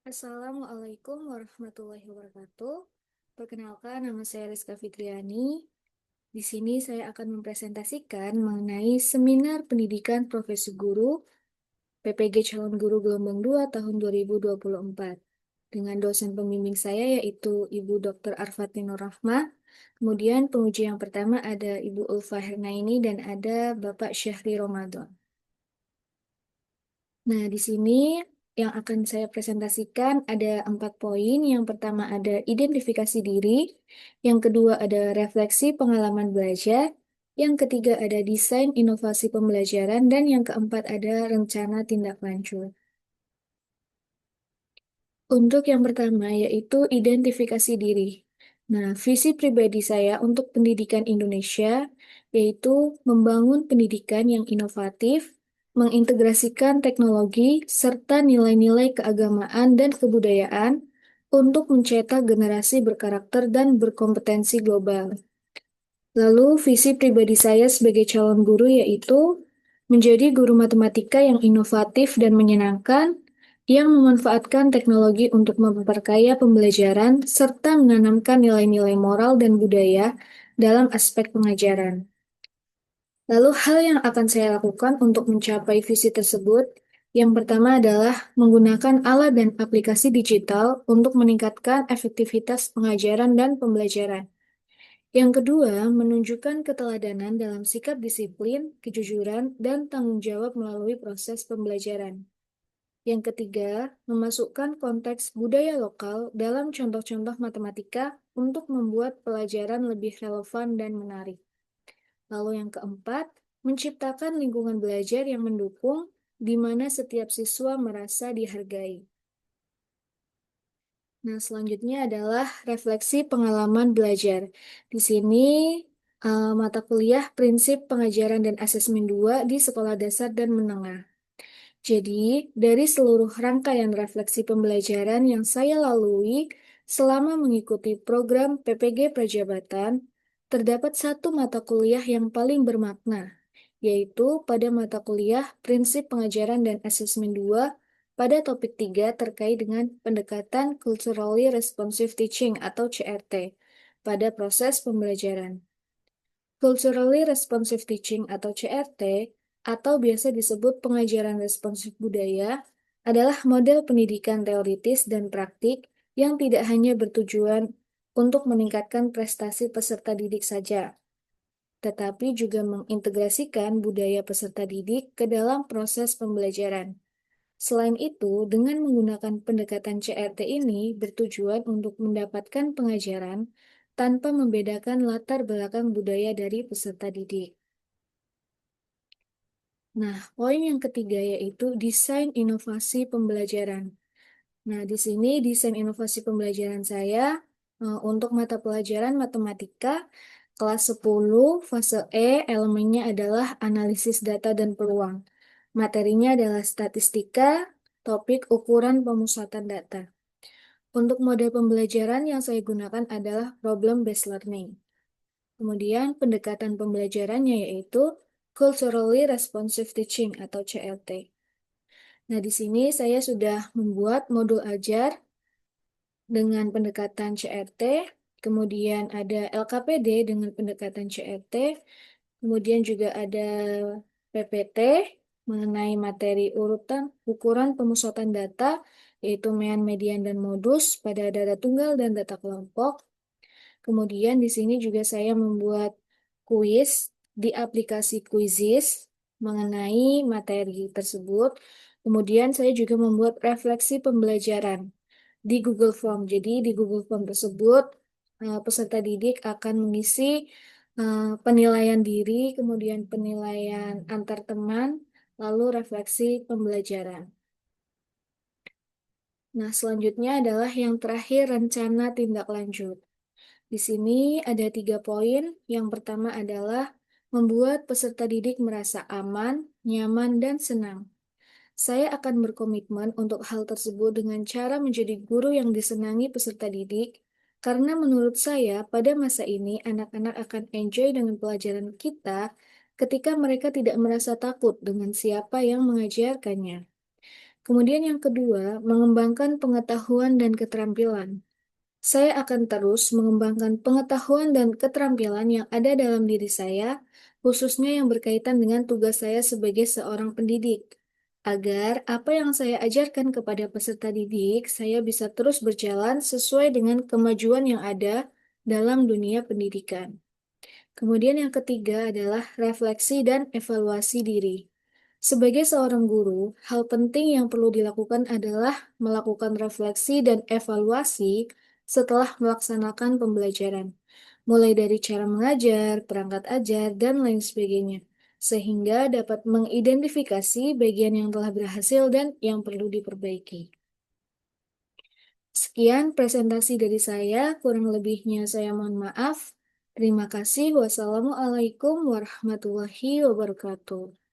Assalamualaikum warahmatullahi wabarakatuh. Perkenalkan, nama saya Rizka Fitriani. Di sini saya akan mempresentasikan mengenai seminar pendidikan profesi guru PPG Calon Guru Gelombang 2 tahun 2024. Dengan dosen pembimbing saya yaitu Ibu Dr. Arfati Nur Rahma. Kemudian penguji yang pertama ada Ibu Ulfa Hernaini dan ada Bapak Syahri Ramadan. Nah, di sini yang akan saya presentasikan ada 4 poin. Yang pertama ada identifikasi diri, yang kedua ada refleksi pengalaman belajar, yang ketiga ada desain inovasi pembelajaran, dan yang keempat ada rencana tindak lanjut. Untuk yang pertama yaitu identifikasi diri. Nah, visi pribadi saya untuk pendidikan Indonesia yaitu membangun pendidikan yang inovatif, mengintegrasikan teknologi, serta nilai-nilai keagamaan dan kebudayaan untuk mencetak generasi berkarakter dan berkompetensi global. Lalu, visi pribadi saya sebagai calon guru yaitu menjadi guru matematika yang inovatif dan menyenangkan, yang memanfaatkan teknologi untuk memperkaya pembelajaran, serta menanamkan nilai-nilai moral dan budaya dalam aspek pengajaran. Lalu, hal yang akan saya lakukan untuk mencapai visi tersebut, yang pertama adalah menggunakan alat dan aplikasi digital untuk meningkatkan efektivitas pengajaran dan pembelajaran. Yang kedua, menunjukkan keteladanan dalam sikap disiplin, kejujuran, dan tanggung jawab melalui proses pembelajaran. Yang ketiga, memasukkan konteks budaya lokal dalam contoh-contoh matematika untuk membuat pelajaran lebih relevan dan menarik. Lalu yang keempat, menciptakan lingkungan belajar yang mendukung, di mana setiap siswa merasa dihargai. Nah, selanjutnya adalah refleksi pengalaman belajar. Di sini, mata kuliah prinsip pengajaran dan asesmen 2 di sekolah dasar dan menengah. Jadi, dari seluruh rangkaian refleksi pembelajaran yang saya lalui selama mengikuti program PPG Prajabatan, terdapat satu mata kuliah yang paling bermakna, yaitu pada mata kuliah Prinsip Pengajaran dan Asesmen 2 pada topik 3 terkait dengan pendekatan Culturally Responsive Teaching atau CRT pada proses pembelajaran. Culturally Responsive Teaching atau CRT atau biasa disebut pengajaran responsif budaya adalah model pendidikan teoritis dan praktik yang tidak hanya bertujuan untuk meningkatkan prestasi peserta didik saja, tetapi juga mengintegrasikan budaya peserta didik ke dalam proses pembelajaran. Selain itu, dengan menggunakan pendekatan CRT ini bertujuan untuk mendapatkan pengajaran tanpa membedakan latar belakang budaya dari peserta didik. Nah, poin yang ketiga yaitu desain inovasi pembelajaran. Nah, di sini desain inovasi pembelajaran saya untuk mata pelajaran matematika kelas 10 fase E, elemennya adalah analisis data dan peluang. Materinya adalah statistika, topik ukuran pemusatan data. Untuk model pembelajaran yang saya gunakan adalah problem based learning. Kemudian pendekatan pembelajarannya yaitu Culturally Responsive Teaching atau CLT. Nah, di sini saya sudah membuat modul ajar dengan pendekatan CRT, kemudian ada LKPD dengan pendekatan CRT, kemudian juga ada PPT mengenai materi urutan ukuran pemusatan data, yaitu mean, median, dan modus pada data tunggal dan data kelompok. Kemudian di sini juga saya membuat kuis di aplikasi Quizizz mengenai materi tersebut. Kemudian saya juga membuat refleksi pembelajaran di Google Form. Jadi di Google Form tersebut peserta didik akan mengisi penilaian diri, kemudian penilaian antar teman, lalu refleksi pembelajaran. Nah, selanjutnya adalah yang terakhir rencana tindak lanjut. Di sini ada 3 poin. Yang pertama adalah membuat peserta didik merasa aman, nyaman, dan senang. Saya akan berkomitmen untuk hal tersebut dengan cara menjadi guru yang disenangi peserta didik, karena menurut saya pada masa ini anak-anak akan enjoy dengan pelajaran kita ketika mereka tidak merasa takut dengan siapa yang mengajarkannya. Kemudian yang kedua, mengembangkan pengetahuan dan keterampilan. Saya akan terus mengembangkan pengetahuan dan keterampilan yang ada dalam diri saya, khususnya yang berkaitan dengan tugas saya sebagai seorang pendidik, agar apa yang saya ajarkan kepada peserta didik, saya bisa terus berjalan sesuai dengan kemajuan yang ada dalam dunia pendidikan. Kemudian yang ketiga adalah refleksi dan evaluasi diri. Sebagai seorang guru, hal penting yang perlu dilakukan adalah melakukan refleksi dan evaluasi setelah melaksanakan pembelajaran, mulai dari cara mengajar, perangkat ajar, dan lain sebagainya, sehingga dapat mengidentifikasi bagian yang telah berhasil dan yang perlu diperbaiki. Sekian presentasi dari saya, kurang lebihnya saya mohon maaf. Terima kasih. Wassalamualaikum warahmatullahi wabarakatuh.